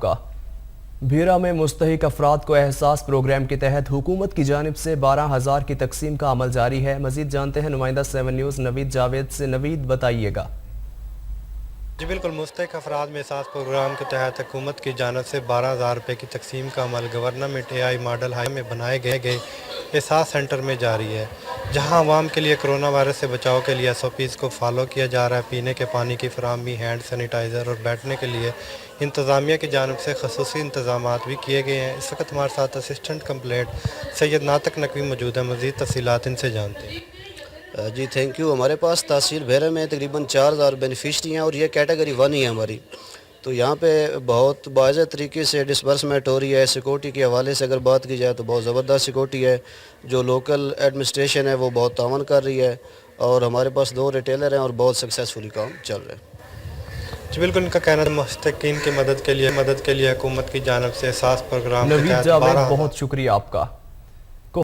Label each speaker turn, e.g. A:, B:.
A: کا بھیرا میں مستحق افراد کو احساس پروگرام کے تحت حکومت کی جانب سے 12,000 کی تقسیم کا عمل جاری ہے۔ مزید جانتے ہیں نمائندہ 7 نیوز نوید جاوید سے۔ نوید بتائیے گا۔
B: جی بالکل، مستحق افراد میں احساس پروگرام کے تحت حکومت کی جانب سے 12,000 روپے کی تقسیم کا عمل government a I model high میں بنائے گئے احساس سینٹر میں جاری ہے، جہاں عوام کے لیے کرونا وائرس سے بچاؤ کے لیے SOPs کو فالو کیا جا رہا ہے۔ پینے کے پانی کی فراہمی، ہینڈ سینیٹائزر اور بیٹھنے کے لیے انتظامیہ کی جانب سے خصوصی انتظامات بھی کیے گئے ہیں۔ اس وقت ہمارے ساتھ اسسٹنٹ کمپلیٹ سید ناطق نقوی موجود ہے، مزید تفصیلات ان سے جانتے ہیں۔
C: جی تھینک یو۔ ہمارے پاس تحصیل بھیرا میں تقریباً 4,000 بینیفیشری ہیں اور یہ کیٹیگری 1 ہی ہے ہماری، تو یہاں پہ بہت باضابطہ طریقے سے ڈسبرسمنٹ ہو رہی ہے۔ سیکورٹی کے حوالے سے اگر بات کی جائے تو بہت زبردست سیکورٹی ہے، جو لوکل ایڈمنسٹریشن ہے وہ بہت تعاون کر رہی ہے، اور ہمارے پاس 2 ریٹیلر ہیں اور بہت سکسیسفلی کام چل رہا ہے۔
B: جی بالکل، ان کا کہنا ہے مستحقین کی مدد کے لیے حکومت کی جانب سے احساس پروگرام کے
A: نوید
B: تحت
A: جاوید، بہت شکریہ آپ کا۔